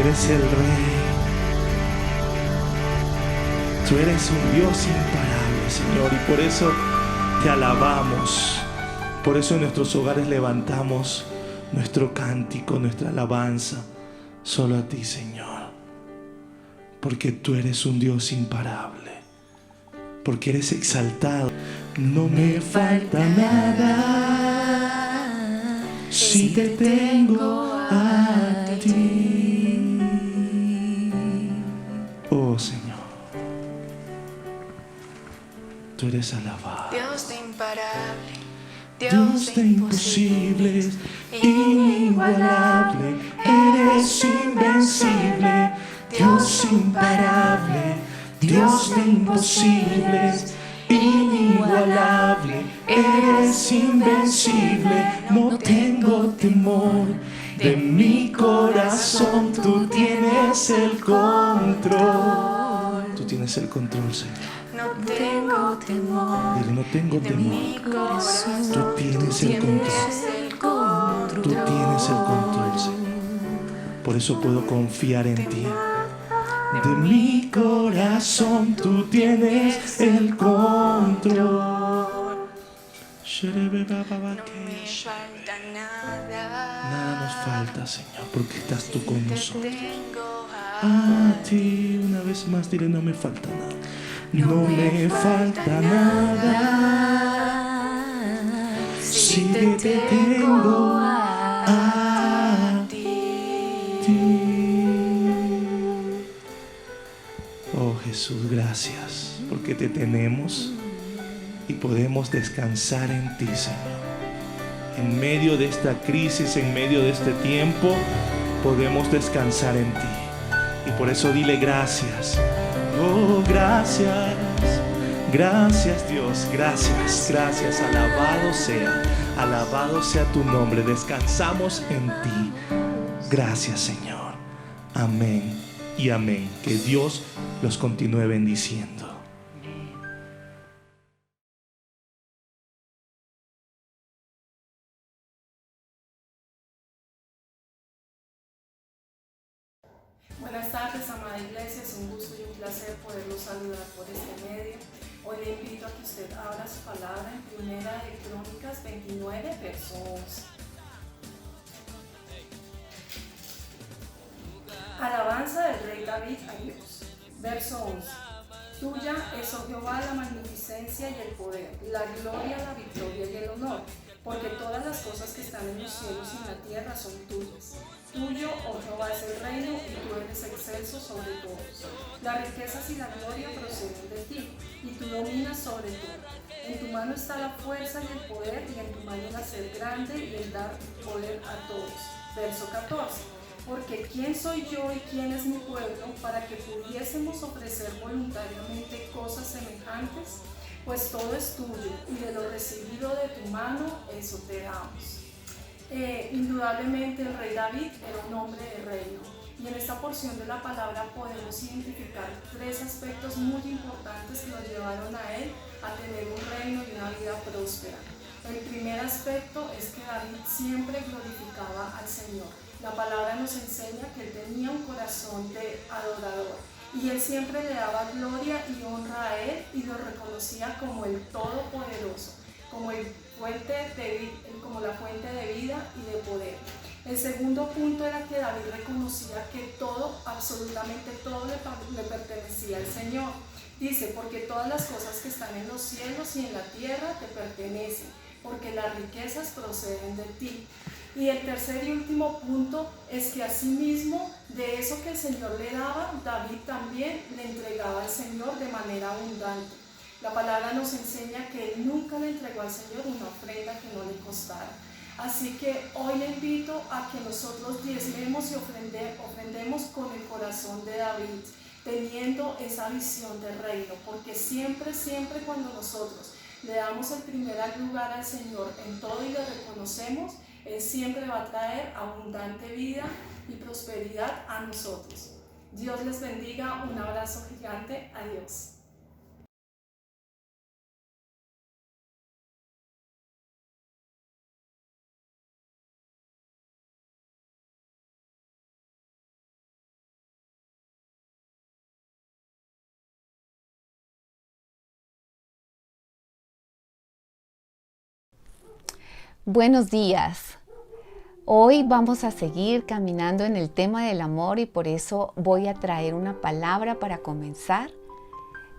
eres el Rey. Tú eres un Dios imparable, Señor, y por eso te alabamos. Por eso en nuestros hogares levantamos nuestro cántico, nuestra alabanza solo a ti, Señor. Porque tú eres un Dios imparable. Porque eres exaltado. No me falta nada si te tengo a ti. Oh, Señor, tú eres alabado. Dios de imparable, Dios de imposibles, inigualable, eres invencible. Dios imparable, Dios de imposibles, inigualable, eres invencible. No tengo temor de mi corazón, tú tienes el control. Tú tienes el control, Señor. no tengo temor. Dile, no tengo De temor. mi corazón, Tú tienes el control. Tú tienes el control, Señor. Por eso puedo confiar en ti. De mi corazón tú tienes el control. No me falta nada. Nada nos falta, Señor, porque estás tú con Te nosotros. tengo A ti, una vez más, dile, no me falta nada. No me falta nada si te tengo a ti. Oh Jesús, gracias porque te tenemos y podemos descansar en ti, Señor. En medio de esta crisis, en medio de este tiempo, podemos descansar en ti. Y por eso dile gracias. Oh, gracias. Gracias, Dios. Gracias, gracias. Alabado sea tu nombre. Descansamos en ti. Gracias, Señor. Amén y amén. Que Dios los continúe bendiciendo. Buenas tardes, amada iglesia, es un gusto y un placer poderlos saludar por este medio. Hoy le invito a que usted abra su palabra en Primera de Crónicas 29, verso 11. Alabanza del rey David a Dios. Verso 11. Tuya es, oh Jehová, la magnificencia y el poder, la gloria, la victoria y el honor, porque todas las cosas que están en los cielos y en la tierra son tuyas. Tuyo, oh Jehová, es el reino y tú eres excelso sobre todos. Las riquezas y la gloria proceden de ti, y tú dominas sobre todo. En tu mano está la fuerza y el poder, y en tu mano el hacer grande y el dar poder a todos. Verso 14. Porque ¿quién soy yo y quién es mi pueblo para que pudiésemos ofrecer voluntariamente cosas semejantes? Pues todo es tuyo, y de lo recibido de tu mano, eso te damos. Indudablemente el rey David era un hombre de reino, y en esta porción de la palabra podemos identificar tres aspectos muy importantes que lo llevaron a él a tener un reino y una vida próspera. El primer aspecto es que David siempre glorificaba al Señor. La palabra nos enseña que él tenía un corazón de adorador y él siempre le daba gloria y honra a él y lo reconocía como el Todopoderoso, como la fuente de vida y de poder. El segundo punto era que David reconocía que todo, absolutamente todo le pertenecía al Señor. Dice, porque todas las cosas que están en los cielos y en la tierra te pertenecen, porque las riquezas proceden de ti. Y el tercer y último punto es que asimismo de eso que el Señor le daba, David también le entregaba al Señor de manera abundante. La palabra nos enseña que él nunca le entregó al Señor una ofrenda que no le costara. Así que hoy le invito a que nosotros diezmemos y ofrendemos con el corazón de David, teniendo esa visión de reino, porque siempre cuando nosotros le damos el primer lugar al Señor en todo y le reconocemos, Él siempre va a traer abundante vida y prosperidad a nosotros. Dios les bendiga, un abrazo gigante, adiós. Buenos días. Hoy vamos a seguir caminando en el tema del amor y por eso voy a traer una palabra para comenzar.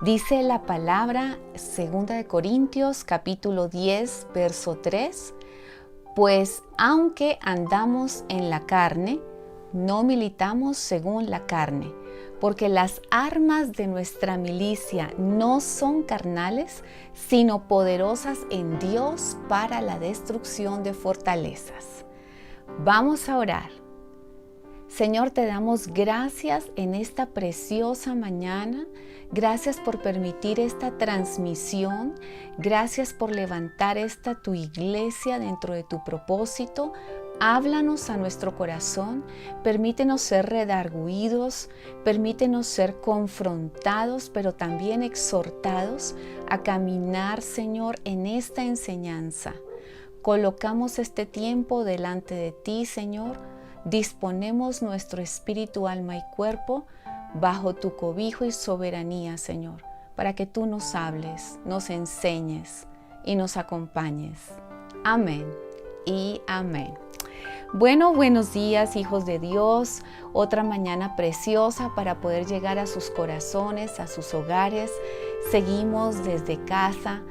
Dice la palabra 2 Corintios capítulo 10, verso 3, pues aunque andamos en la carne, no militamos según la carne, porque las armas de nuestra milicia no son carnales, sino poderosas en Dios para la destrucción de fortalezas. Vamos a orar. Señor, te damos gracias en esta preciosa mañana. Gracias por permitir esta transmisión. Gracias por levantar esta tu iglesia dentro de tu propósito. Háblanos a nuestro corazón. Permítenos ser redarguidos. Permítenos ser confrontados, pero también exhortados a caminar, Señor, en esta enseñanza. Colocamos este tiempo delante de ti, Señor. Disponemos nuestro espíritu, alma y cuerpo bajo tu cobijo y soberanía, Señor, para que tú nos hables, nos enseñes y nos acompañes. Amén y amén. Bueno, buenos días, hijos de Dios. Otra mañana preciosa para poder llegar a sus corazones, a sus hogares. Seguimos desde casa.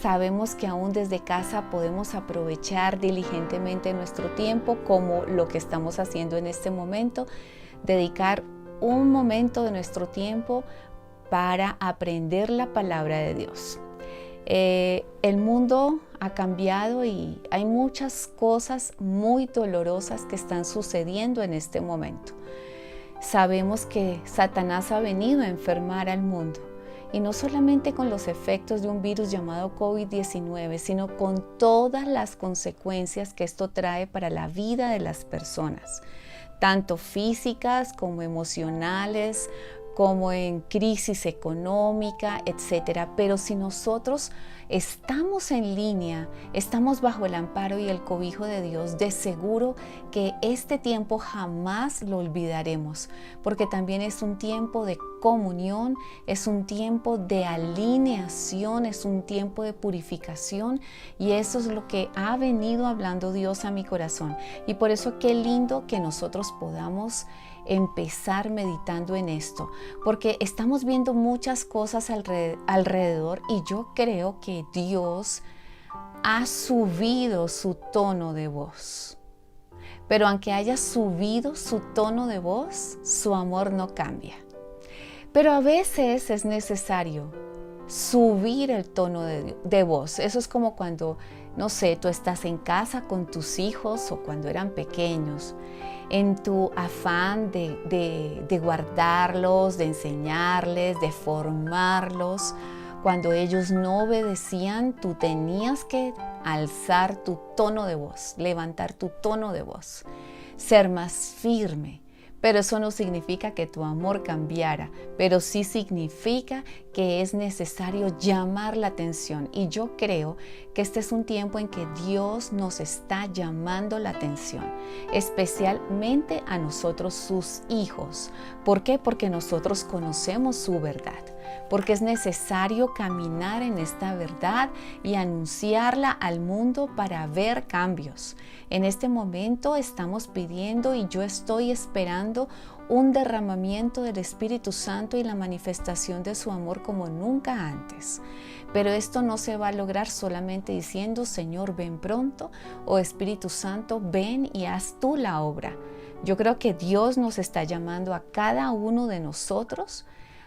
Sabemos que aún desde casa podemos aprovechar diligentemente nuestro tiempo como lo que estamos haciendo en este momento, dedicar un momento de nuestro tiempo para aprender la palabra de Dios. El mundo ha cambiado y hay muchas cosas muy dolorosas que están sucediendo en este momento. Sabemos que Satanás ha venido a enfermar al mundo. Y no solamente con los efectos de un virus llamado COVID-19, sino con todas las consecuencias que esto trae para la vida de las personas, tanto físicas como emocionales, como en crisis económica, etc. Pero si nosotros estamos en línea, estamos bajo el amparo y el cobijo de Dios, de seguro que este tiempo jamás lo olvidaremos, porque también es un tiempo de comunión, es un tiempo de alineación, es un tiempo de purificación, y eso es lo que ha venido hablando Dios a mi corazón. Y por eso qué lindo que nosotros podamos empezar meditando en esto, porque estamos viendo muchas cosas alrededor y yo creo que Dios ha subido su tono de voz. Pero aunque haya subido su tono de voz, su amor no cambia. Pero a veces es necesario subir el tono de voz. Eso es como cuando, no sé, tú estás en casa con tus hijos o cuando eran pequeños, en tu afán de guardarlos, de enseñarles, de formarlos. Cuando ellos no obedecían, tú tenías que alzar tu tono de voz, levantar tu tono de voz, ser más firme. Pero eso no significa que tu amor cambiara, pero sí significa que es necesario llamar la atención. Y yo creo que este es un tiempo en que Dios nos está llamando la atención, especialmente a nosotros, sus hijos. ¿Por qué? Porque nosotros conocemos su verdad, porque es necesario caminar en esta verdad y anunciarla al mundo para ver cambios. En este momento estamos pidiendo y yo estoy esperando un derramamiento del Espíritu Santo y la manifestación de su amor como nunca antes. Pero esto no se va a lograr solamente diciendo, Señor, ven pronto, o Espíritu Santo, ven y haz tú la obra. Yo creo que Dios nos está llamando a cada uno de nosotros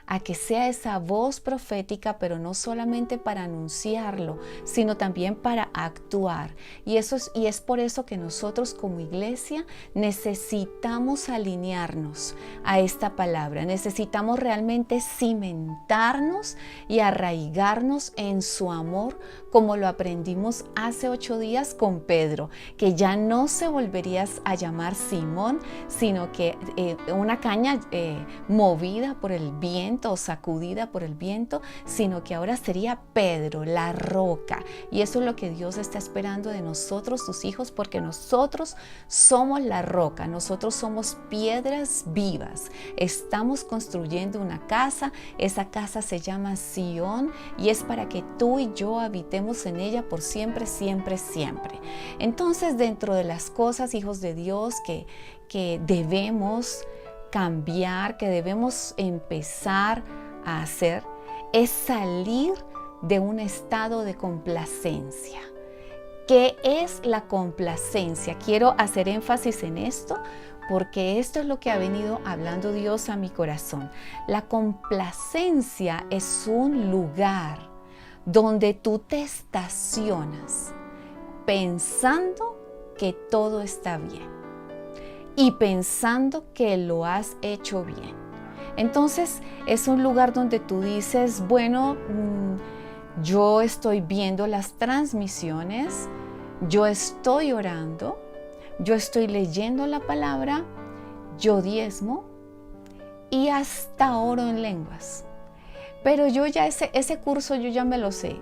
a que sea esa voz profética, pero no solamente para anunciarlo, sino también para actuar. Y es por eso que nosotros como iglesia necesitamos alinearnos a esta palabra. Necesitamos realmente cimentarnos y arraigarnos en su amor, como lo aprendimos hace 8 días con Pedro, que ya no se volvería a llamar Simón, sino que una caña movida por el viento viento o sacudida por el viento, sino que ahora sería Pedro, la roca. Y eso es lo que Dios está esperando de nosotros, sus hijos, porque nosotros somos la roca, nosotros somos piedras vivas. Estamos construyendo una casa, esa casa se llama Sion y es para que tú y yo habitemos en ella por siempre, siempre, siempre. Entonces, dentro de las cosas, hijos de Dios, que debemos cambiar, que debemos empezar a hacer, es salir de un estado de complacencia. ¿Qué es la complacencia? Quiero hacer énfasis en esto porque esto es lo que ha venido hablando Dios a mi corazón. La complacencia es un lugar donde tú te estacionas pensando que todo está bien y pensando que lo has hecho bien. Entonces es un lugar donde tú dices, bueno, yo estoy viendo las transmisiones, yo estoy orando, yo estoy leyendo la palabra, yo diezmo y hasta oro en lenguas. Pero yo ya ese curso yo ya me lo sé.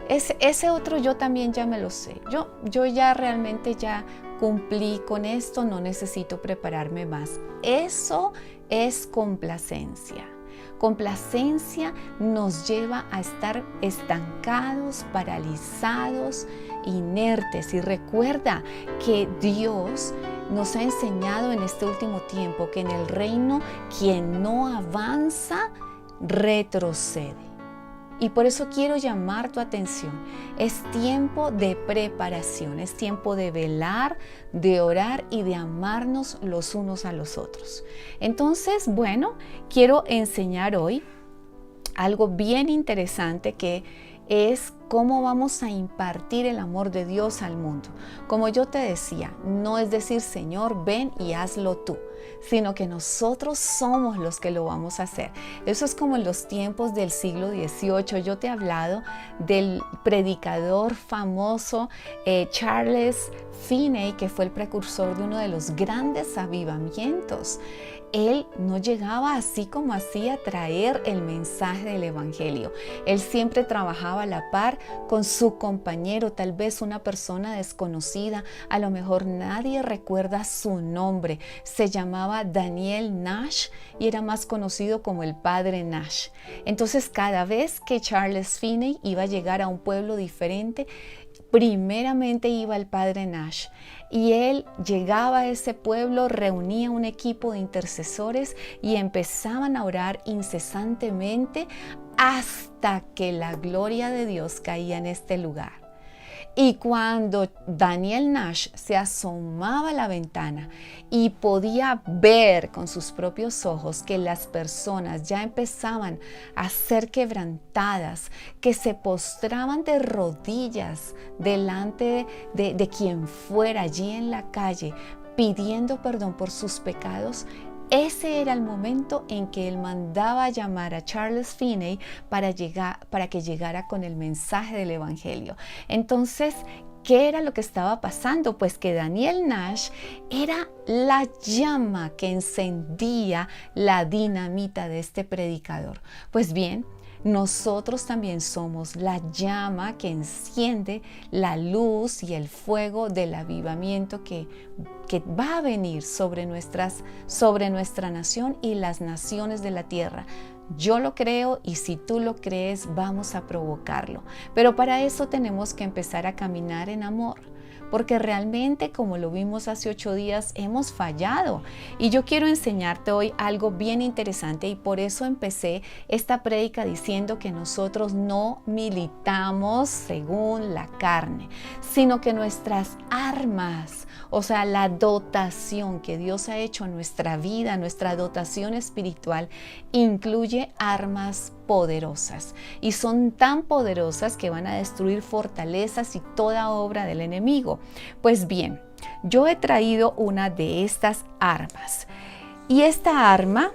Ese otro yo también ya me lo sé. Yo ya realmente ya cumplí con esto, no necesito prepararme más. Eso es complacencia. Complacencia nos lleva a estar estancados, paralizados, inertes. Y recuerda que Dios nos ha enseñado en este último tiempo que en el reino quien no avanza retrocede. Y por eso quiero llamar tu atención. Es tiempo de preparación, es tiempo de velar, de orar y de amarnos los unos a los otros. Entonces, bueno, quiero enseñar hoy algo bien interesante que es cómo vamos a impartir el amor de Dios al mundo. Como yo te decía, no es decir, Señor, ven y hazlo tú, sino que nosotros somos los que lo vamos a hacer. Eso es como en los tiempos del siglo XVIII. Yo te he hablado del predicador famoso Charles Finney, que fue el precursor de uno de los grandes avivamientos. Él no llegaba así como así a traer el mensaje del evangelio. Él siempre trabajaba a la par con su compañero, tal vez una persona desconocida, a lo mejor nadie recuerda su nombre. Se llamaba Daniel Nash y era más conocido como el Padre Nash. Entonces, cada vez que Charles Finney iba a llegar a un pueblo diferente, primeramente iba el Padre Nash y él llegaba a ese pueblo, reunía un equipo de intercesores y empezaban a orar incesantemente hasta que la gloria de Dios caía en este lugar. Y cuando Daniel Nash se asomaba a la ventana y podía ver con sus propios ojos que las personas ya empezaban a ser quebrantadas, que se postraban de rodillas delante de quien fuera allí en la calle, pidiendo perdón por sus pecados, ese era el momento en que él mandaba llamar a Charles Finney para que llegara con el mensaje del evangelio. Entonces, ¿qué era lo que estaba pasando? Pues que Daniel Nash era la llama que encendía la dinamita de este predicador. Pues bien, nosotros también somos la llama que enciende la luz y el fuego del avivamiento que va a venir sobre nuestra nación y las naciones de la tierra. Yo lo creo y si tú lo crees, vamos a provocarlo. Pero para eso tenemos que empezar a caminar en amor. Porque realmente, como lo vimos hace 8 días, hemos fallado. Y yo quiero enseñarte hoy algo bien interesante y por eso empecé esta prédica diciendo que nosotros no militamos según la carne, sino que nuestras armas, o sea, la dotación que Dios ha hecho en nuestra vida, nuestra dotación espiritual, incluye armas poderosas y son tan poderosas que van a destruir fortalezas y toda obra del enemigo. Pues bien, yo he traído una de estas armas y esta arma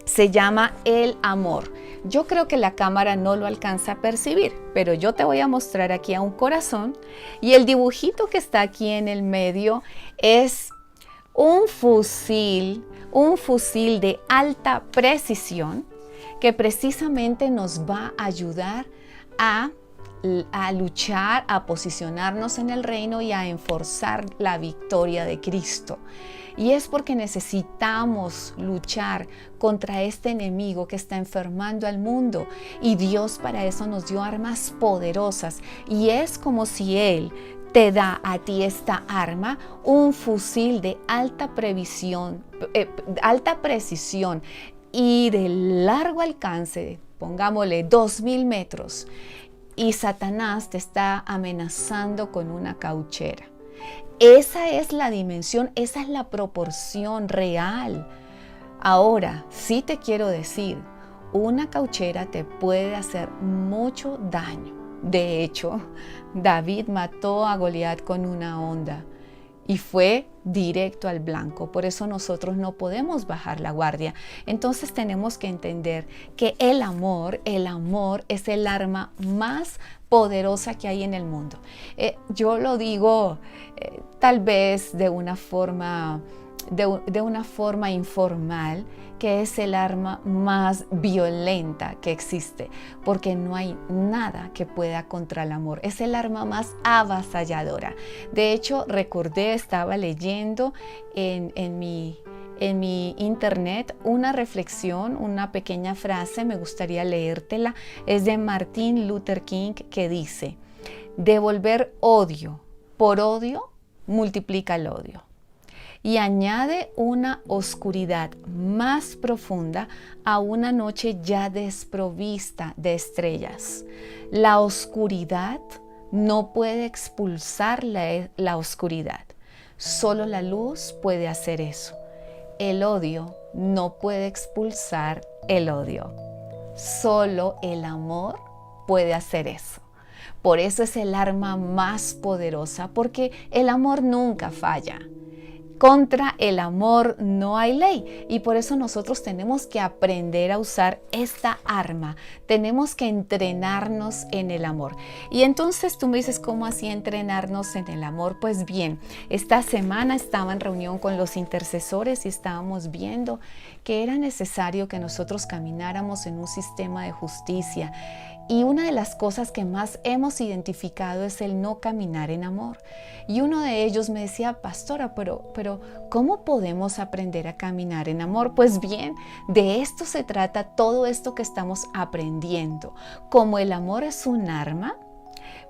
se llama el amor. Yo creo que la cámara no lo alcanza a percibir, pero yo te voy a mostrar aquí a un corazón y el dibujito que está aquí en el medio es un fusil de alta precisión que precisamente nos va a ayudar a luchar, a posicionarnos en el reino y a enforzar la victoria de Cristo. Y es porque necesitamos luchar contra este enemigo que está enfermando al mundo. Y Dios para eso nos dio armas poderosas. Y es como si Él te da a ti esta arma, un fusil de alta precisión y de largo alcance, pongámosle 2000 metros. Y Satanás te está amenazando con una cauchera. Esa es la dimensión, esa es la proporción real. Ahora, sí te quiero decir, una cauchera te puede hacer mucho daño. De hecho, David mató a Goliat con una honda y fue directo al blanco. Por eso nosotros no podemos bajar la guardia. Entonces tenemos que entender que el amor es el arma más poderosa que hay en el mundo. Yo lo digo tal vez de una forma informal, que es el arma más violenta que existe, porque no hay nada que pueda contra el amor. Es el arma más avasalladora. De hecho, estaba leyendo en mi internet una reflexión, una pequeña frase, me gustaría leértela. Es de Martin Luther King, que dice: devolver odio por odio multiplica el odio. Y añade una oscuridad más profunda a una noche ya desprovista de estrellas. La oscuridad no puede expulsar la oscuridad. Solo la luz puede hacer eso. El odio no puede expulsar el odio. Solo el amor puede hacer eso. Por eso es el arma más poderosa, porque el amor nunca falla. Contra el amor no hay ley, y por eso nosotros tenemos que aprender a usar esta arma. Tenemos que entrenarnos en el amor. Y entonces tú me dices, ¿cómo así entrenarnos en el amor? Pues bien, esta semana estaba en reunión con los intercesores y estábamos viendo que era necesario que nosotros camináramos en un sistema de justicia. Y una de las cosas que más hemos identificado es el no caminar en amor. Y uno de ellos me decía: pastora, pero ¿cómo podemos aprender a caminar en amor? Pues bien, de esto se trata todo esto que estamos aprendiendo. Como el amor es un arma,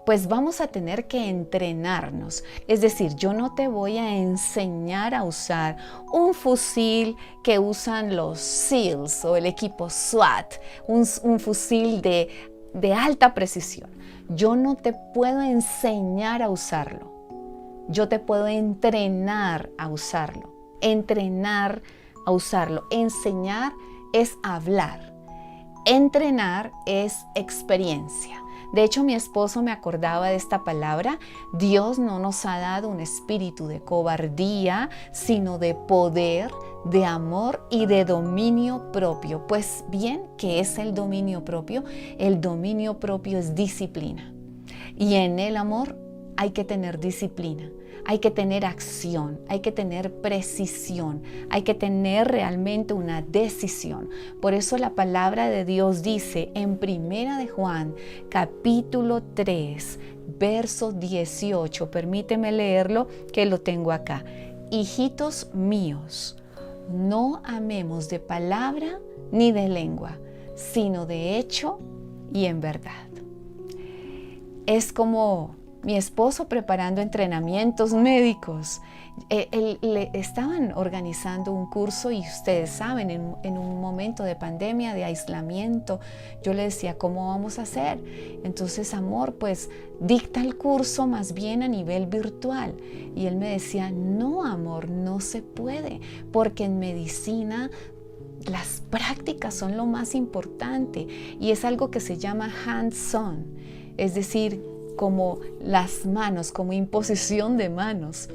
pues vamos a tener que entrenarnos. Es decir, yo no te voy a enseñar a usar un fusil que usan los SEALs o el equipo SWAT, un fusil de alta precisión. Yo no te puedo enseñar a usarlo. Yo te puedo entrenar a usarlo. Entrenar a usarlo. Enseñar es hablar. Entrenar es experiencia. De hecho, mi esposo me acordaba de esta palabra: Dios no nos ha dado un espíritu de cobardía, sino de poder, de amor y de dominio propio. Pues bien, ¿qué es el dominio propio? El dominio propio es disciplina. Y en el amor hay que tener disciplina, hay que tener acción, hay que tener precisión, hay que tener realmente una decisión. Por eso la palabra de Dios dice en 1 de Juan, capítulo 3, verso 18, permíteme leerlo que lo tengo acá: hijitos míos, no amemos de palabra ni de lengua, sino de hecho y en verdad. Es como mi esposo preparando entrenamientos médicos. Le estaban organizando un curso y ustedes saben, en un momento de pandemia, de aislamiento, yo le decía: ¿cómo vamos a hacer? Entonces, amor, pues dicta el curso más bien a nivel virtual. Y él me decía: no, amor, no se puede, porque en medicina las prácticas son lo más importante y es algo que se llama hands-on, es decir, como las manos, como imposición de manos.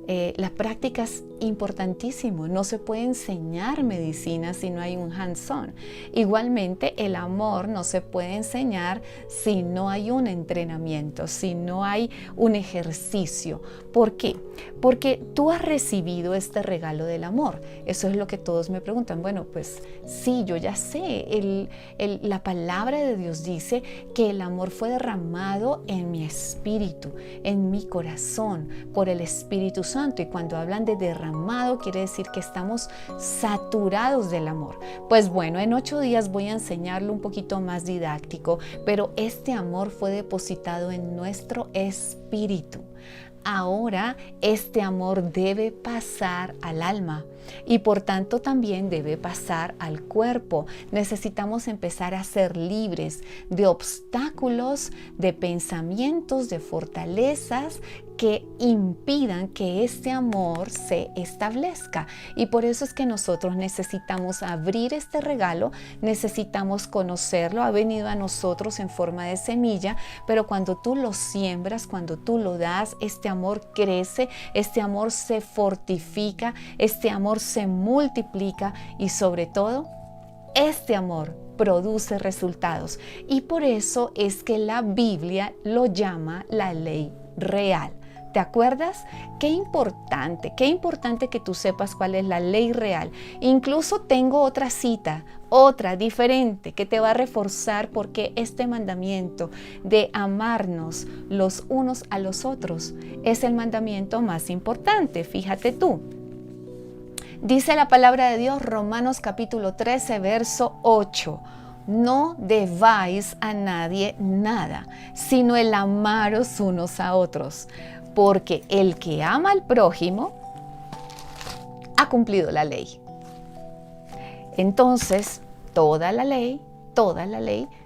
La práctica es importantísimo. No se puede enseñar medicina si no hay un hands-on. Igualmente, el amor no se puede enseñar si no hay un entrenamiento, si no hay un ejercicio. ¿Por qué? Porque tú has recibido este regalo del amor. Eso es lo que todos me preguntan. Bueno, pues sí, yo ya sé. La palabra de Dios dice que el amor fue derramado en mi espíritu, en mi corazón, por el Espíritu Santo. Y cuando hablan de derramado, quiere decir que estamos saturados del amor. Pues bueno, en 8 días voy a enseñarlo un poquito más didáctico, pero este amor fue depositado en nuestro espíritu. Ahora este amor debe pasar al alma y por tanto también debe pasar al cuerpo. Necesitamos empezar a ser libres de obstáculos, de pensamientos, de fortalezas que impidan que este amor se establezca. Y por eso es que nosotros necesitamos abrir este regalo, necesitamos conocerlo. Ha venido a nosotros en forma de semilla, pero cuando tú lo siembras, cuando tú lo das, este amor crece, este amor se fortifica, este amor se multiplica y sobre todo, este amor produce resultados. Y por eso es que la Biblia lo llama la ley real. ¿Te acuerdas? Qué importante que tú sepas cuál es la ley real. Incluso tengo otra cita, otra diferente, que te va a reforzar porque este mandamiento de amarnos los unos a los otros es el mandamiento más importante. Fíjate tú. Dice la palabra de Dios, Romanos capítulo 13, verso 8. No debáis a nadie nada, sino el amaros unos a otros. Porque el que ama al prójimo ha cumplido la ley. Entonces, toda la ley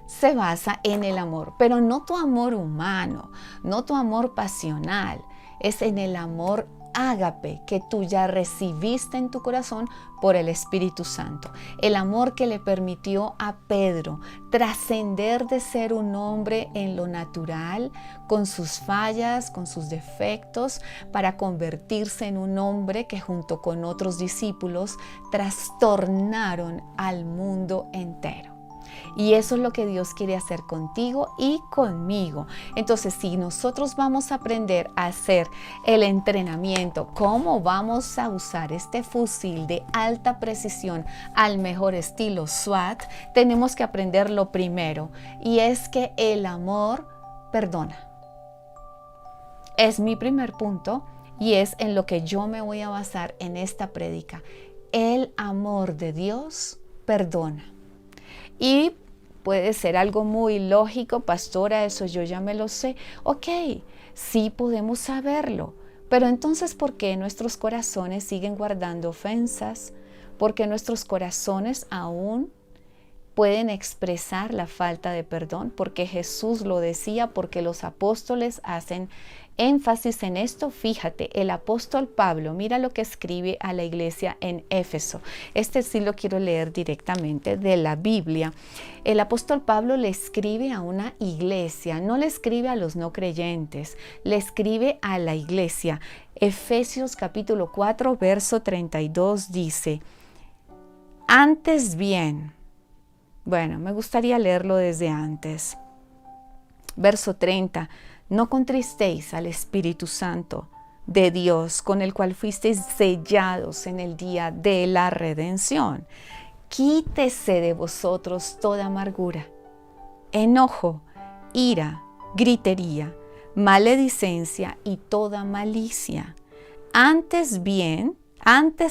se basa en el amor, pero no tu amor humano, no tu amor pasional, es en el amor ágape que tú ya recibiste en tu corazón por el Espíritu Santo. El amor que le permitió a Pedro trascender de ser un hombre en lo natural, con sus fallas, con sus defectos, para convertirse en un hombre que junto con otros discípulos trastornaron al mundo entero. Y eso es lo que Dios quiere hacer contigo y conmigo. Entonces, si nosotros vamos a aprender a hacer el entrenamiento, cómo vamos a usar este fusil de alta precisión al mejor estilo SWAT, tenemos que aprender lo primero, y es que el amor perdona. Es mi primer punto y es en lo que yo me voy a basar en esta prédica. El amor de Dios perdona. Y puede ser algo muy lógico, pastora, eso yo ya me lo sé. Ok, sí podemos saberlo, pero entonces, ¿por qué nuestros corazones siguen guardando ofensas? ¿Por qué nuestros corazones aún pueden expresar la falta de perdón? Porque Jesús lo decía, porque los apóstoles hacen énfasis en esto. Fíjate, el apóstol Pablo, mira lo que escribe a la iglesia en Éfeso. Este sí lo quiero leer directamente de la Biblia. El apóstol Pablo le escribe a una iglesia, no le escribe a los no creyentes, le escribe a la iglesia. Efesios capítulo 4, verso 32 dice, antes bien, bueno, me gustaría leerlo desde antes. Verso 30, no contristéis al Espíritu Santo de Dios, con el cual fuisteis sellados en el día de la redención. Quítese de vosotros toda amargura, enojo, ira, gritería, maledicencia y toda malicia. Antes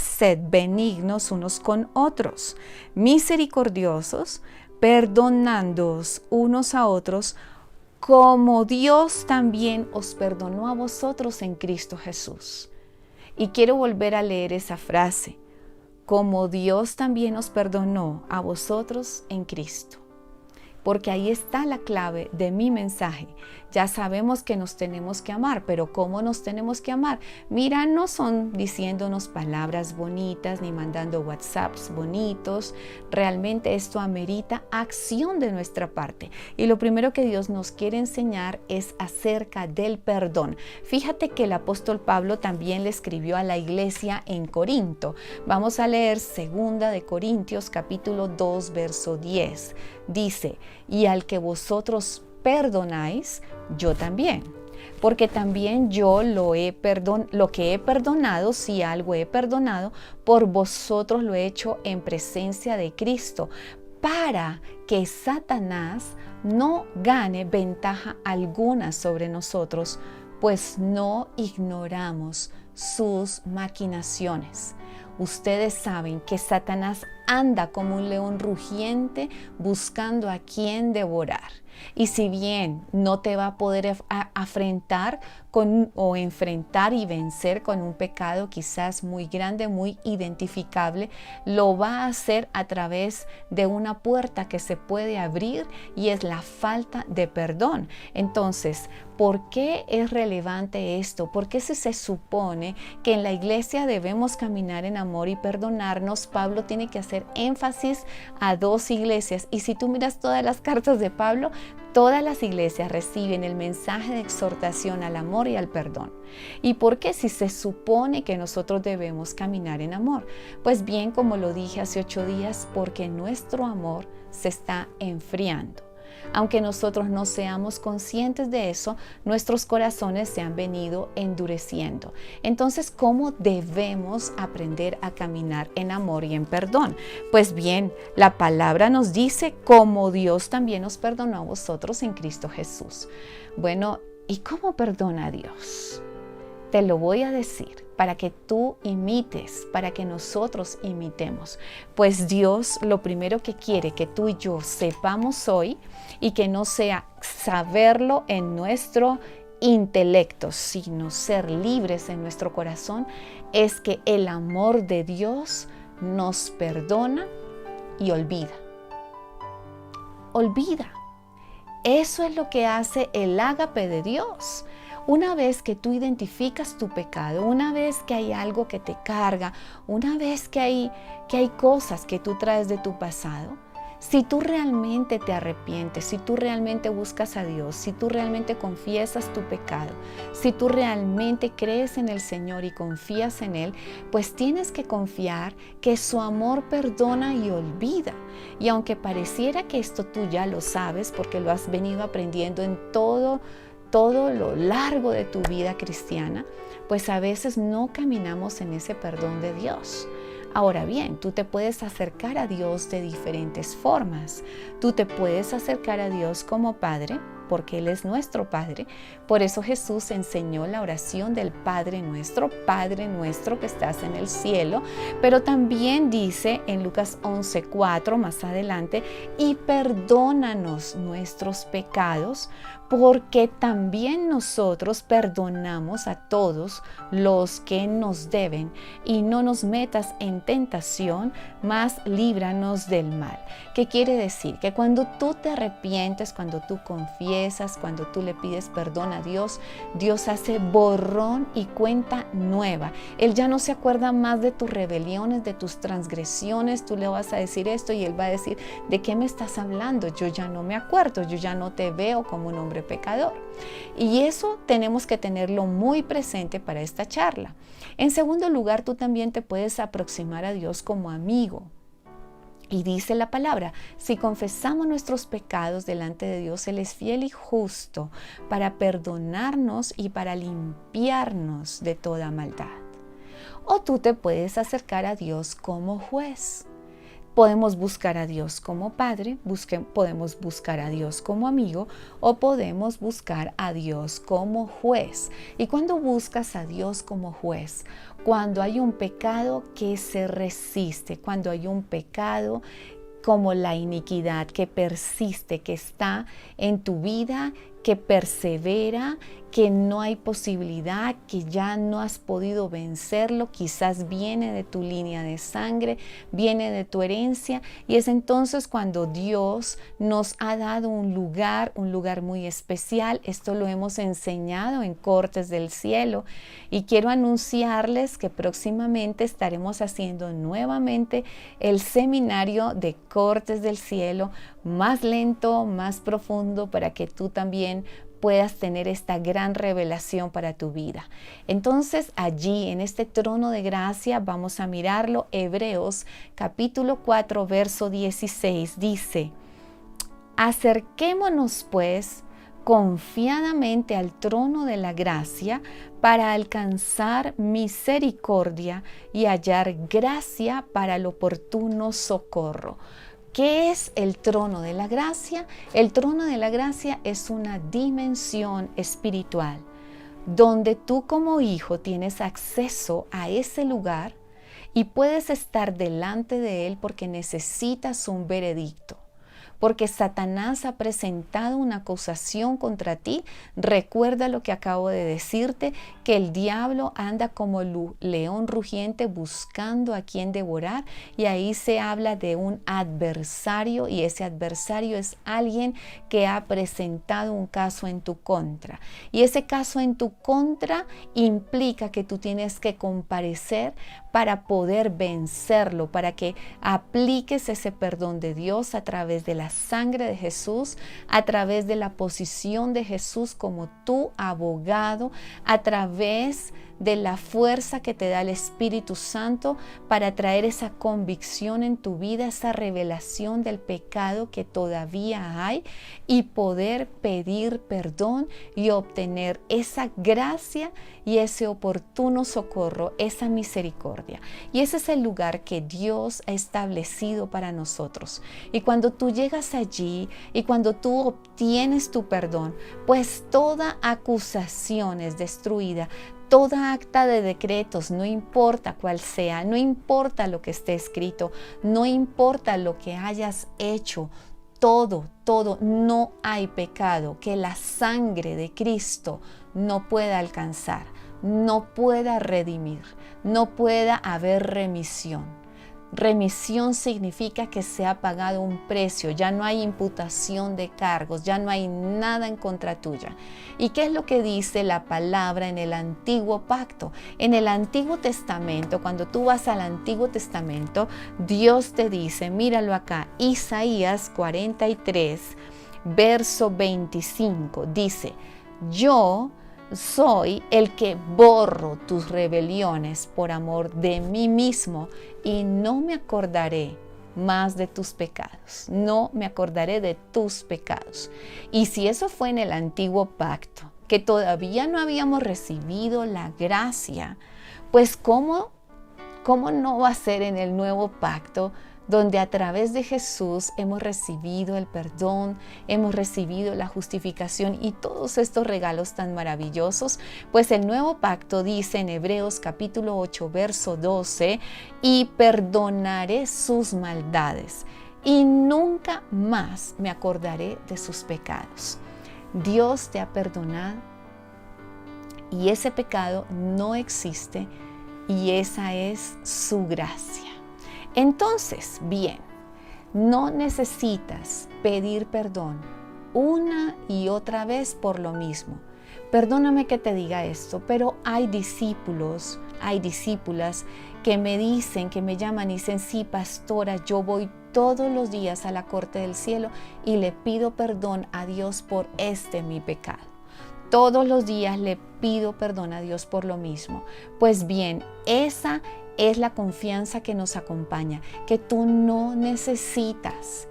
sed benignos unos con otros, misericordiosos, perdonándoos unos a otros, como Dios también os perdonó a vosotros en Cristo Jesús. Y quiero volver a leer esa frase, como Dios también os perdonó a vosotros en Cristo. porque ahí está la clave de mi mensaje. Ya sabemos que nos tenemos que amar, pero ¿cómo nos tenemos que amar? Mira, no son diciéndonos palabras bonitas ni mandando WhatsApps bonitos. Realmente esto amerita acción de nuestra parte. Y lo primero que Dios nos quiere enseñar es acerca del perdón. Fíjate que el apóstol Pablo también le escribió a la iglesia en Corinto. Vamos a leer 2 de Corintios capítulo 2, verso 10. Dice, y al que vosotros perdonáis, yo también. Porque también yo lo que he perdonado, si algo he perdonado, por vosotros lo he hecho en presencia de Cristo, para que Satanás no gane ventaja alguna sobre nosotros, pues no ignoramos sus maquinaciones. Ustedes saben que Satanás anda como un león rugiente buscando a quien devorar. Y si bien no te va a poder enfrentar y vencer con un pecado quizás muy grande, muy identificable, lo va a hacer a través de una puerta que se puede abrir y es la falta de perdón. Entonces, ¿por qué es relevante esto? ¿Por qué se supone que en la iglesia debemos caminar en amor y perdonarnos? Pablo tiene que hacer énfasis a 2 iglesias. Y si tú miras todas las cartas de Pablo, todas las iglesias reciben el mensaje de exhortación al amor y al perdón. ¿Y por qué si se supone que nosotros debemos caminar en amor? Pues bien, como lo dije hace 8 días, porque nuestro amor se está enfriando. Aunque nosotros no seamos conscientes de eso, nuestros corazones se han venido endureciendo. Entonces, ¿cómo debemos aprender a caminar en amor y en perdón? Pues bien, la palabra nos dice como Dios también nos perdonó a vosotros en Cristo Jesús. Bueno, ¿y cómo perdona a Dios? Te lo voy a decir para que tú imites, para que nosotros imitemos. Pues Dios lo primero que quiere que tú y yo sepamos hoy, y que no sea saberlo en nuestro intelecto, sino ser libres en nuestro corazón, es que el amor de Dios nos perdona y olvida. Olvida. Eso es lo que hace el ágape de Dios. Una vez que tú identificas tu pecado, una vez que hay algo que te carga, una vez que hay cosas que tú traes de tu pasado, si tú realmente te arrepientes, si tú realmente buscas a Dios, si tú realmente confiesas tu pecado, si tú realmente crees en el Señor y confías en Él, pues tienes que confiar que su amor perdona y olvida. Y aunque pareciera que esto tú ya lo sabes porque lo has venido aprendiendo en todo lo largo de tu vida cristiana, pues a veces no caminamos en ese perdón de Dios. Ahora bien, tú te puedes acercar a Dios de diferentes formas. Tú te puedes acercar a Dios como Padre, porque Él es nuestro Padre. Por eso Jesús enseñó la oración del Padre nuestro que estás en el cielo. Pero también dice en Lucas 11:4, más adelante, y perdónanos nuestros pecados, porque también nosotros perdonamos a todos los que nos deben, y no nos metas en tentación, mas líbranos del mal. ¿Qué quiere decir? Que cuando tú te arrepientes, cuando tú confiesas, cuando tú le pides perdón a Dios, Dios hace borrón y cuenta nueva. Él ya no se acuerda más de tus rebeliones, de tus transgresiones. Tú le vas a decir esto y Él va a decir, ¿de qué me estás hablando? Yo ya no me acuerdo, yo ya no te veo como un hombre pecador. Y eso tenemos que tenerlo muy presente para esta charla. En segundo lugar, tú también te puedes aproximar a Dios como amigo. Y dice la palabra, si confesamos nuestros pecados delante de Dios, Él es fiel y justo para perdonarnos y para limpiarnos de toda maldad. O tú te puedes acercar a Dios como juez. Podemos buscar a Dios como Padre, podemos buscar a Dios como amigo, o podemos buscar a Dios como juez. Y cuando buscas a Dios como juez, cuando hay un pecado que se resiste, cuando hay un pecado como la iniquidad que persiste, que está en tu vida, que persevera, que no hay posibilidad, que ya no has podido vencerlo, quizás viene de tu línea de sangre, viene de tu herencia, y es entonces cuando Dios nos ha dado un lugar muy especial. Esto lo hemos enseñado en Cortes del Cielo, y quiero anunciarles que próximamente estaremos haciendo nuevamente el seminario de Cortes del Cielo, más lento, más profundo, para que tú también puedas tener esta gran revelación para tu vida. Entonces allí en este trono de gracia vamos a mirarlo. Hebreos capítulo 4 verso 16 dice: acerquémonos pues confiadamente al trono de la gracia para alcanzar misericordia y hallar gracia para el oportuno socorro. ¿Qué es el trono de la gracia? El trono de la gracia es una dimensión espiritual donde tú como hijo tienes acceso a ese lugar y puedes estar delante de él porque necesitas un veredicto. Porque Satanás ha presentado una acusación contra ti. Recuerda lo que acabo de decirte, que el diablo anda como león rugiente buscando a quien devorar, y ahí se habla de un adversario, y ese adversario es alguien que ha presentado un caso en tu contra. Y ese caso en tu contra implica que tú tienes que comparecer para poder vencerlo, para que apliques ese perdón de Dios a través de la sangre de Jesús, a través de la posición de Jesús como tu abogado, a través de la fuerza que te da el Espíritu Santo para traer esa convicción en tu vida, esa revelación del pecado que todavía hay, y poder pedir perdón y obtener esa gracia y ese oportuno socorro, esa misericordia. Y ese es el lugar que Dios ha establecido para nosotros. Y cuando tú llegas allí y cuando tú obtienes tu perdón, pues toda acusación es destruida. Toda acta de decretos, no importa cuál sea, no importa lo que esté escrito, no importa lo que hayas hecho, todo, no hay pecado que la sangre de Cristo no pueda alcanzar, no pueda redimir, no pueda haber remisión. Remisión significa que se ha pagado un precio, ya no hay imputación de cargos, ya no hay nada en contra tuya. ¿Y qué es lo que dice la palabra en el Antiguo Pacto? En el Antiguo Testamento, cuando tú vas al Antiguo Testamento, Dios te dice, míralo acá, Isaías 43, verso 25, dice: yo soy el que borro tus rebeliones por amor de mí mismo, y no me acordaré más de tus pecados. No me acordaré de tus pecados. Y si eso fue en el Antiguo Pacto, que todavía no habíamos recibido la gracia, pues ¿cómo no va a ser en el Nuevo Pacto, donde a través de Jesús hemos recibido el perdón, hemos recibido la justificación y todos estos regalos tan maravillosos? Pues el Nuevo Pacto dice en Hebreos capítulo 8, verso 12, y perdonaré sus maldades y nunca más me acordaré de sus pecados. Dios te ha perdonado y ese pecado no existe, y esa es su gracia. Entonces, bien, no necesitas pedir perdón una y otra vez por lo mismo. Perdóname que te diga esto, pero hay discípulos, hay discípulas que me dicen, que me llaman y dicen: sí, pastora, yo voy todos los días a la corte del cielo y le pido perdón a Dios por mi pecado. Todos los días le pido perdón a Dios por lo mismo. Pues bien, esa es la confianza que nos acompaña, que tú no necesitas,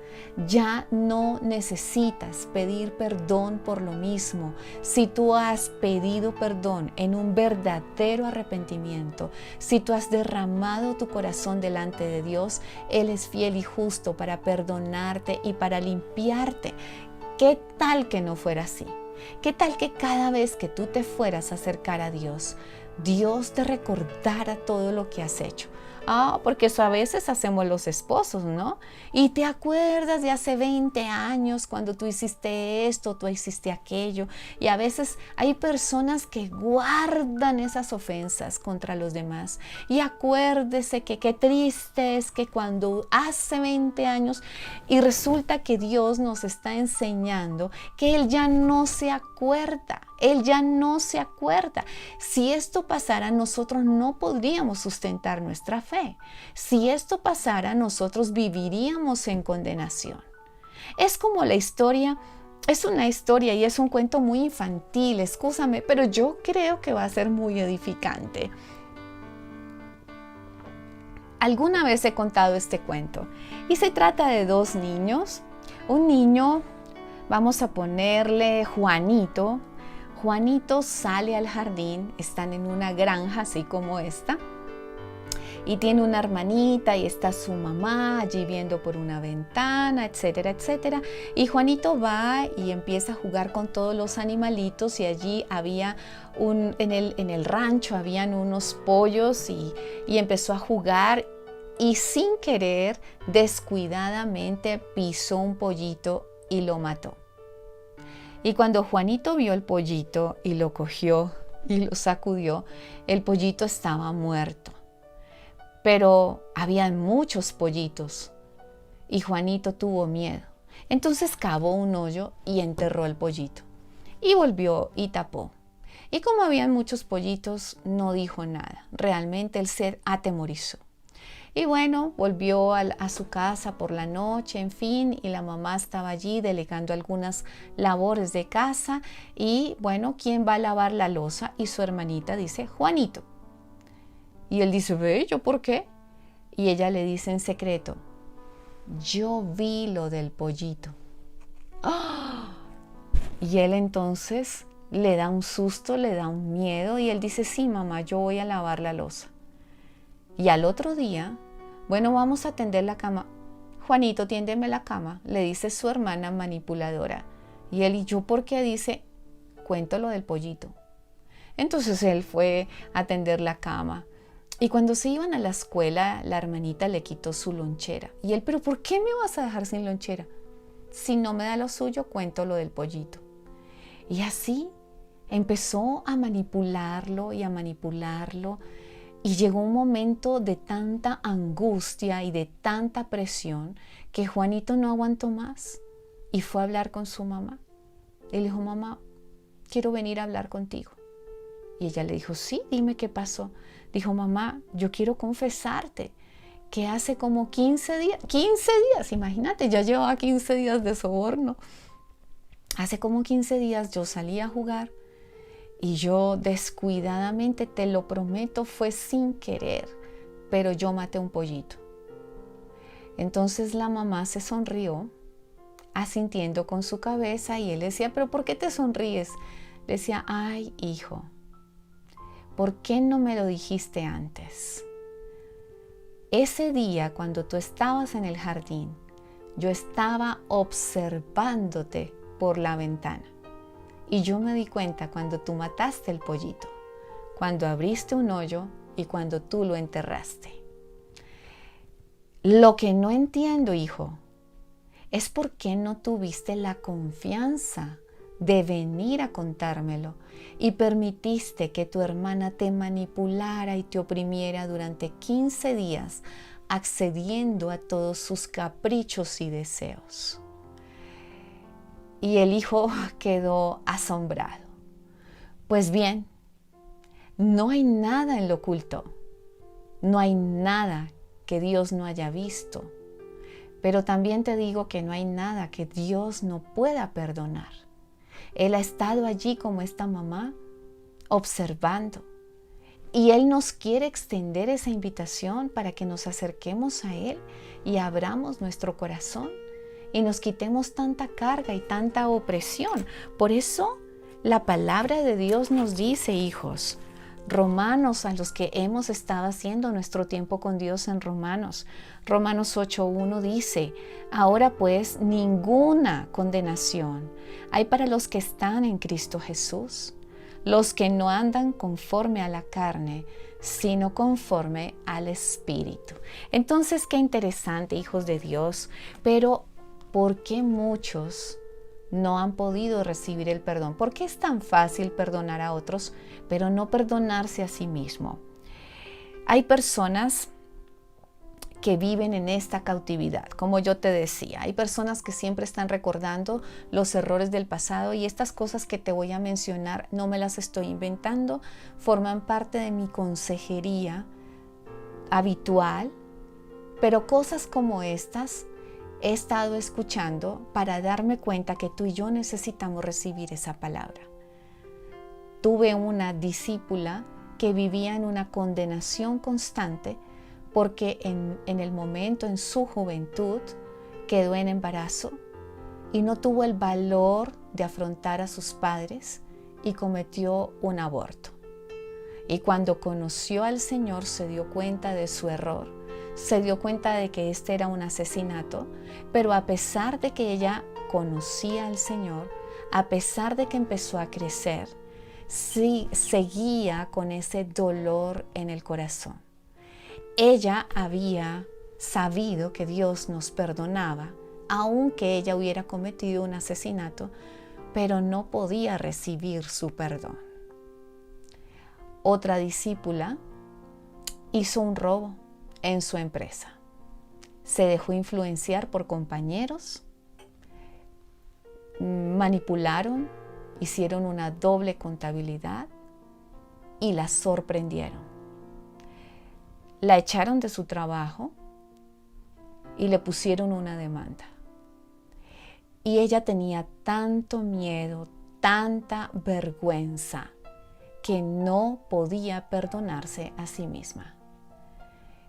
ya no necesitas pedir perdón por lo mismo. Si tú has pedido perdón en un verdadero arrepentimiento, si tú has derramado tu corazón delante de Dios, Él es fiel y justo para perdonarte y para limpiarte. ¿Qué tal que no fuera así? ¿Qué tal que cada vez que tú te fueras a acercar a Dios, Dios te recordara todo lo que has hecho? Porque eso a veces hacemos los esposos, ¿no? Y te acuerdas de hace 20 años cuando tú hiciste esto, tú hiciste aquello. Y a veces hay personas que guardan esas ofensas contra los demás. Y acuérdese que qué triste es que cuando hace 20 años y resulta que Dios nos está enseñando que Él ya no se acuerda. Él ya no se acuerda. Si esto pasara, nosotros no podríamos sustentar nuestra fe. Si esto pasara, nosotros viviríamos en condenación. Es como la historia, es una historia y es un cuento muy infantil, excúsame, pero yo creo que va a ser muy edificante. Alguna vez he contado este cuento y se trata de dos niños. Un niño, vamos a ponerle Juanito. Juanito sale al jardín, están en una granja así como esta, y tiene una hermanita y está su mamá allí viendo por una ventana, etcétera, etcétera. Y Juanito va y empieza a jugar con todos los animalitos y allí había en el rancho habían unos pollos y empezó a jugar y sin querer, descuidadamente pisó un pollito y lo mató. Y cuando Juanito vio el pollito y lo cogió y lo sacudió, el pollito estaba muerto. Pero había muchos pollitos y Juanito tuvo miedo. Entonces cavó un hoyo y enterró el pollito. Y volvió y tapó. Y como habían muchos pollitos, no dijo nada. Realmente él se atemorizó. Y bueno, volvió a su casa por la noche, en fin, y la mamá estaba allí delegando algunas labores de casa. Y bueno, ¿quién va a lavar la loza? Y su hermanita dice, Juanito. Y él dice, ¿ve? ¿Yo por qué? Y ella le dice en secreto, yo vi lo del pollito. ¡Oh! Y él entonces le da un susto, le da un miedo y él dice, sí, mamá, yo voy a lavar la loza. Y al otro día, bueno, vamos a tender la cama. Juanito, tiéndeme la cama, le dice su hermana manipuladora. Y él, ¿y yo por qué? Dice, cuento lo del pollito. Entonces él fue a tender la cama. Y cuando se iban a la escuela, la hermanita le quitó su lonchera. Y él, ¿pero por qué me vas a dejar sin lonchera? Si no me da lo suyo, cuento lo del pollito. Y así empezó a manipularlo y a manipularlo. Y llegó un momento de tanta angustia y de tanta presión que Juanito no aguantó más y fue a hablar con su mamá. Y le dijo, mamá, quiero venir a hablar contigo. Y ella le dijo, sí, dime qué pasó. Dijo, mamá, yo quiero confesarte que hace como 15 días, imagínate, ya llevaba 15 días de soborno. Hace como 15 días yo salí a jugar y yo descuidadamente, te lo prometo, fue sin querer, pero yo maté un pollito. Entonces la mamá se sonrió, asintiendo con su cabeza, y él decía, ¿pero por qué te sonríes? Le decía, ay, hijo, ¿por qué no me lo dijiste antes? Ese día, cuando tú estabas en el jardín, yo estaba observándote por la ventana. Y yo me di cuenta cuando tú mataste el pollito, cuando abriste un hoyo y cuando tú lo enterraste. Lo que no entiendo, hijo, es por qué no tuviste la confianza de venir a contármelo y permitiste que tu hermana te manipulara y te oprimiera durante 15 días, accediendo a todos sus caprichos y deseos. Y el hijo quedó asombrado. Pues bien, no hay nada en lo oculto, no hay nada que Dios no haya visto, pero también te digo que no hay nada que Dios no pueda perdonar. Él ha estado allí como esta mamá, observando, y Él nos quiere extender esa invitación para que nos acerquemos a Él y abramos nuestro corazón y nos quitemos tanta carga y tanta opresión. Por eso la palabra de Dios nos dice, hijos, Romanos, a los que hemos estado haciendo nuestro tiempo con Dios en Romanos 8:1 dice, ahora pues ninguna condenación hay para los que están en Cristo Jesús, los que no andan conforme a la carne, sino conforme al Espíritu. Entonces, qué interesante, hijos de Dios, pero ¿por qué muchos no han podido recibir el perdón? ¿Por qué es tan fácil perdonar a otros, pero no perdonarse a sí mismo? Hay personas que viven en esta cautividad, como yo te decía. Hay personas que siempre están recordando los errores del pasado, y estas cosas que te voy a mencionar no me las estoy inventando, forman parte de mi consejería habitual, pero cosas como estas he estado escuchando para darme cuenta que tú y yo necesitamos recibir esa palabra. Tuve una discípula que vivía en una condenación constante porque en el momento, en su juventud, quedó en embarazo y no tuvo el valor de afrontar a sus padres y cometió un aborto. Y cuando conoció al Señor se dio cuenta de su error, se dio cuenta de que este era un asesinato, pero a pesar de que ella conocía al Señor, a pesar de que empezó a crecer, sí seguía con ese dolor en el corazón. Ella había sabido que Dios nos perdonaba, aunque ella hubiera cometido un asesinato, pero no podía recibir su perdón. Otra discípula hizo un robo en su empresa. Se dejó influenciar por compañeros, manipularon, hicieron una doble contabilidad y la sorprendieron. La echaron de su trabajo y le pusieron una demanda. Y ella tenía tanto miedo, tanta vergüenza, que no podía perdonarse a sí misma.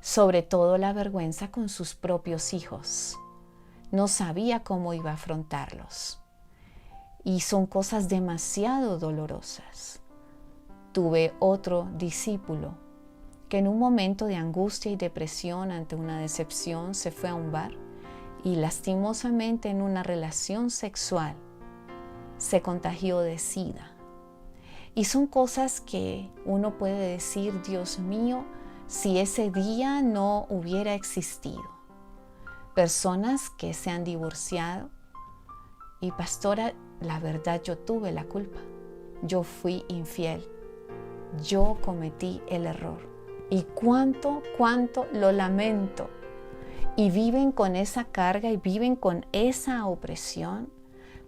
Sobre todo la vergüenza con sus propios hijos. No sabía cómo iba a afrontarlos. Y son cosas demasiado dolorosas. Tuve otro discípulo que en un momento de angustia y depresión ante una decepción se fue a un bar y lastimosamente en una relación sexual se contagió de SIDA. Y son cosas que uno puede decir, Dios mío, si ese día no hubiera existido. Personas que se han divorciado y pastora, la verdad yo tuve la culpa. Yo fui infiel. Yo cometí el error. Y cuánto lo lamento. Y viven con esa carga y viven con esa opresión.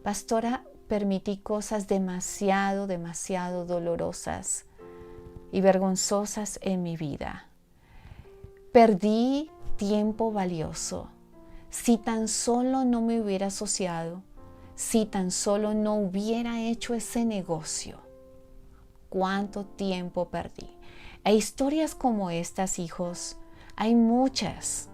Pastora, permití cosas demasiado dolorosas y vergonzosas en mi vida. Perdí tiempo valioso. Si tan solo no me hubiera asociado, si tan solo no hubiera hecho ese negocio, ¿cuánto tiempo perdí? E historias como estas, hijos, hay muchas.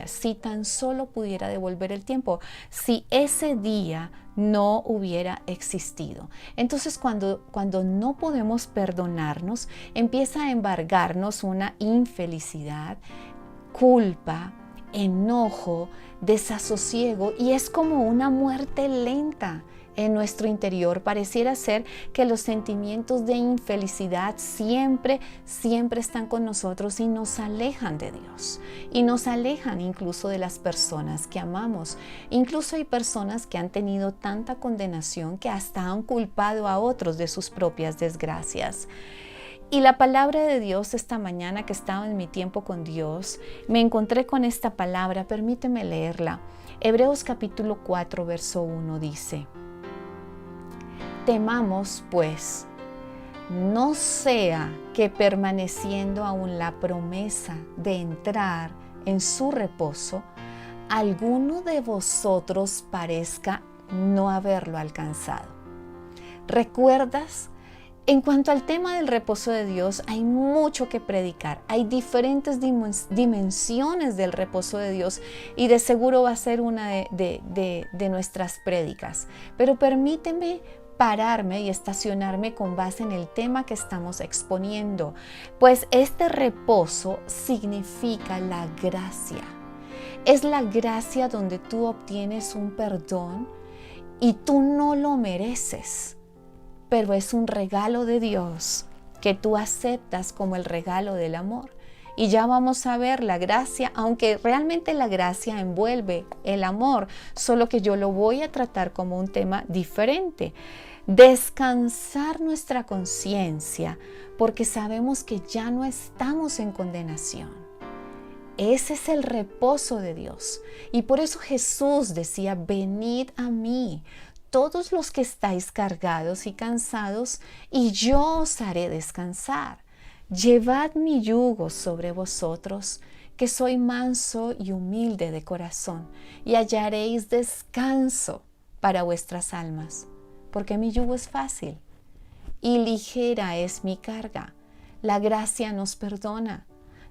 Si tan solo pudiera devolver el tiempo, si ese día no hubiera existido. Entonces, cuando no podemos perdonarnos, empieza a embargarnos una infelicidad, culpa, enojo, desasosiego, y es como una muerte lenta en nuestro interior. Pareciera ser que los sentimientos de infelicidad siempre están con nosotros y nos alejan de Dios y nos alejan incluso de las personas que amamos. Incluso hay personas que han tenido tanta condenación que hasta han culpado a otros de sus propias desgracias. Y la palabra de Dios esta mañana que estaba en mi tiempo con Dios, me encontré con esta palabra, permíteme leerla. Hebreos capítulo 4, verso 1 dice: temamos, pues, no sea que permaneciendo aún la promesa de entrar en su reposo, alguno de vosotros parezca no haberlo alcanzado. ¿Recuerdas? En cuanto al tema del reposo de Dios, hay mucho que predicar. Hay diferentes dimensiones del reposo de Dios y de seguro va a ser una de nuestras prédicas. Pero permíteme pararme y estacionarme con base en el tema que estamos exponiendo, pues este reposo significa la gracia. Es la gracia donde tú obtienes un perdón y tú no lo mereces. pero es un regalo de Dios que tú aceptas como el regalo del amor. Y ya vamos a ver la gracia, aunque realmente la gracia envuelve el amor, solo que yo lo voy a tratar como un tema diferente. Descansar nuestra conciencia, porque sabemos que ya no estamos en condenación. Ese es el reposo de Dios. Y por eso Jesús decía, venid a mí, todos los que estáis cargados y cansados, y yo os haré descansar. Llevad mi yugo sobre vosotros, que soy manso y humilde de corazón, y hallaréis descanso para vuestras almas, porque mi yugo es fácil y ligera es mi carga. La gracia nos perdona,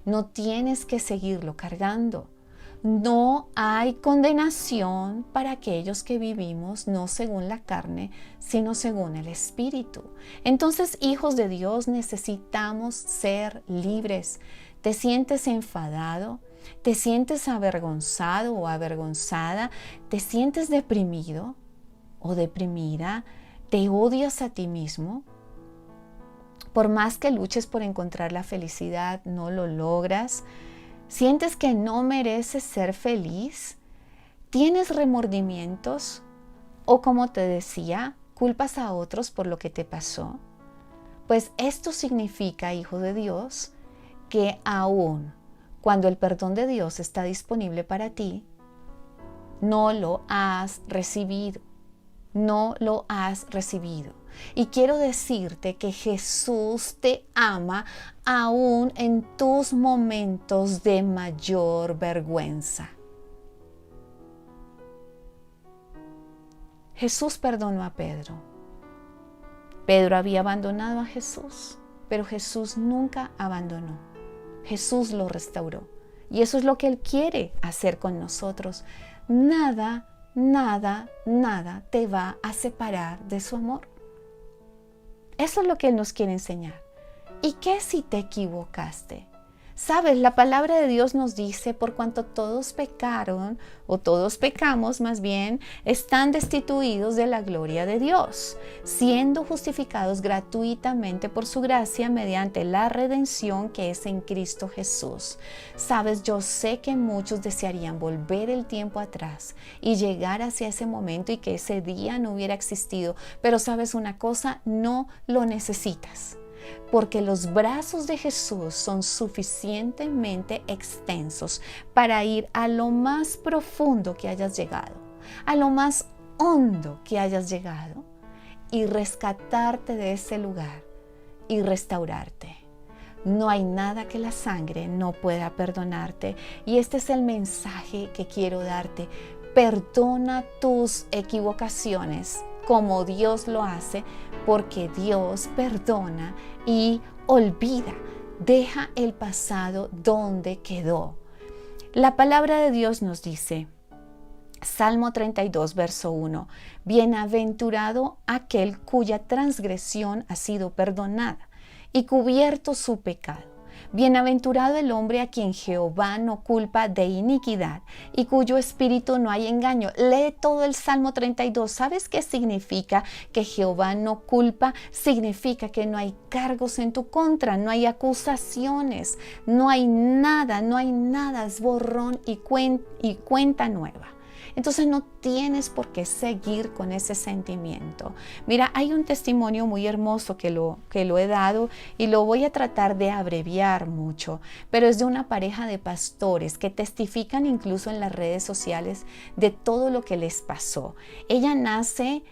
no tienes que seguirlo cargando. No hay condenación para aquellos que vivimos no según la carne, sino según el Espíritu. Entonces, hijos de Dios, necesitamos ser libres. ¿Te sientes enfadado? ¿Te sientes avergonzado o avergonzada? ¿Te sientes deprimido o deprimida? ¿Te odias a ti mismo? Por más que luches por encontrar la felicidad, no lo logras. ¿Sientes que no mereces ser feliz? ¿Tienes remordimientos? O como te decía, culpas a otros por lo que te pasó. Pues esto significa, hijo de Dios, que aún cuando el perdón de Dios está disponible para ti, no lo has recibido. No lo has recibido. Y quiero decirte que Jesús te ama aún en tus momentos de mayor vergüenza. Jesús perdonó a Pedro. Pedro había abandonado a Jesús, pero Jesús nunca abandonó. Jesús lo restauró. Y eso es lo que Él quiere hacer con nosotros. Nada te va a separar de su amor. Eso es lo que Él nos quiere enseñar. ¿Y qué si te equivocaste? Sabes, la palabra de Dios nos dice, por cuanto todos pecaron, o todos pecamos más bien, están destituidos de la gloria de Dios, siendo justificados gratuitamente por su gracia mediante la redención que es en Cristo Jesús. Sabes, yo sé que muchos desearían volver el tiempo atrás y llegar hacia ese momento y que ese día no hubiera existido, pero sabes una cosa, no lo necesitas. Porque los brazos de Jesús son suficientemente extensos para ir a lo más profundo que hayas llegado, a lo más hondo que hayas llegado y rescatarte de ese lugar y restaurarte. No hay nada que la sangre no pueda perdonarte. Y este es el mensaje que quiero darte. Perdona tus equivocaciones como Dios lo hace, porque Dios perdona y olvida. Deja el pasado donde quedó. La palabra de Dios nos dice, Salmo 32, verso 1, bienaventurado aquel cuya transgresión ha sido perdonada y cubierto su pecado. Bienaventurado el hombre a quien Jehová no culpa de iniquidad y cuyo espíritu no hay engaño. Lee todo el Salmo 32. ¿Sabes qué significa que Jehová no culpa? Significa que no hay cargos en tu contra, no hay acusaciones, no hay nada, es borrón y cuenta nueva. Entonces no tienes por qué seguir con ese sentimiento. Mira, hay un testimonio muy hermoso que lo he dado y lo voy a tratar de abreviar mucho, pero es de una pareja de pastores que testifican incluso en las redes sociales de todo lo que les pasó. Ella nace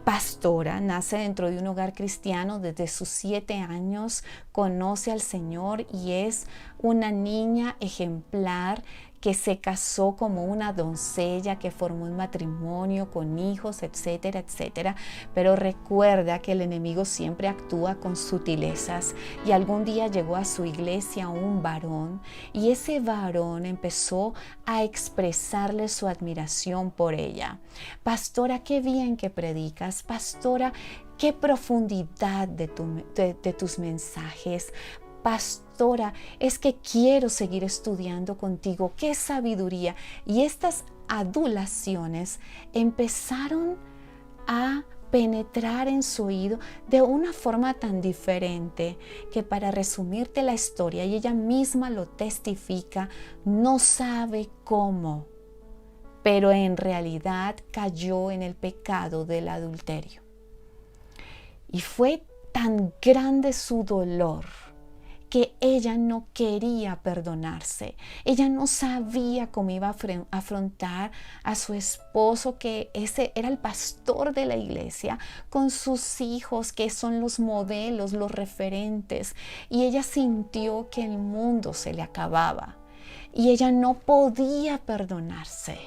pastora, nace dentro de un hogar cristiano desde sus 7 años, conoce al Señor y es una niña ejemplar que se casó como una doncella, que formó un matrimonio con hijos, etcétera, etcétera. Pero recuerda que el enemigo siempre actúa con sutilezas y algún día llegó a su iglesia un varón y ese varón empezó a expresarle su admiración por ella. Pastora, qué bien que predicas. Pastora, qué profundidad de tus mensajes. Pastora, es que quiero seguir estudiando contigo, qué sabiduría. Y estas adulaciones empezaron a penetrar en su oído de una forma tan diferente que, para resumirte la historia, y ella misma lo testifica, no sabe cómo, pero en realidad cayó en el pecado del adulterio. Y fue tan grande su dolor que ella no quería perdonarse. Ella no sabía cómo iba a afrontar a su esposo, que ese era el pastor de la iglesia, con sus hijos, que son los modelos, los referentes. Y ella sintió que el mundo se le acababa y ella no podía perdonarse.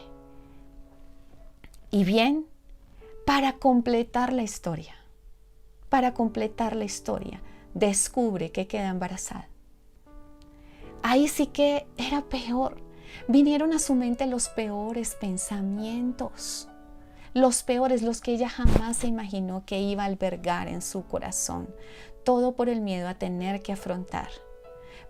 Y bien, para completar la historia, descubre que queda embarazada. Ahí sí que era peor. Vinieron a su mente los peores pensamientos, los peores, los que ella jamás se imaginó que iba a albergar en su corazón. Todo por el miedo a tener que afrontar.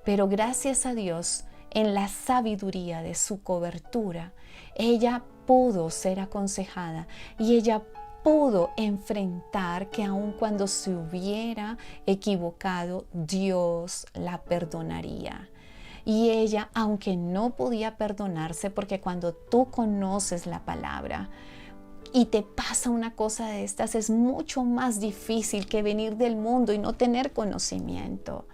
Pero gracias a Dios, en la sabiduría de su cobertura, ella pudo ser aconsejada y ella pudo enfrentar que aun cuando se hubiera equivocado, Dios la perdonaría. Y ella, aunque no podía perdonarse, porque cuando tú conoces la palabra y te pasa una cosa de estas, es mucho más difícil que venir del mundo y no tener conocimiento.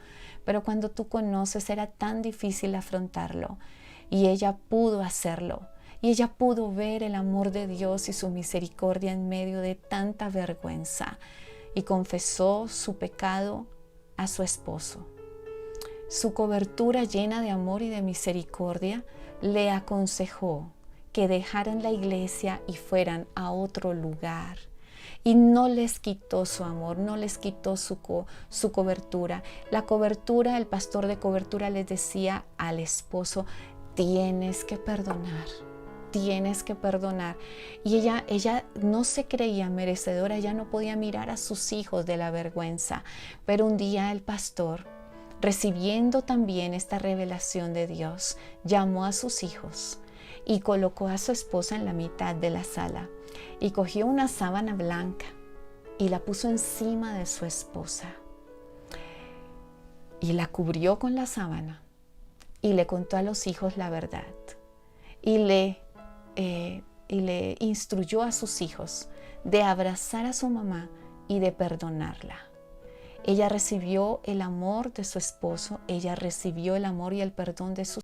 Pero cuando tú conoces, era tan difícil afrontarlo. Y ella pudo hacerlo. Y ella pudo ver el amor de Dios y su misericordia en medio de tanta vergüenza. Y confesó su pecado a su esposo. Su cobertura, llena de amor y de misericordia, le aconsejó que dejaran la iglesia y fueran a otro lugar. Y no les quitó su amor, no les quitó su cobertura. La cobertura, el pastor de cobertura les decía al esposo: tienes que perdonar. Tienes que perdonar. Y ella no se creía merecedora, ella no podía mirar a sus hijos de la vergüenza. Pero un día el pastor, recibiendo también esta revelación de Dios, llamó a sus hijos y colocó a su esposa en la mitad de la sala y cogió una sábana blanca y la puso encima de su esposa y la cubrió con la sábana y le contó a los hijos la verdad y le instruyó a sus hijos de abrazar a su mamá y de perdonarla. Ella recibió el amor de su esposo, ella recibió el amor y el perdón de sus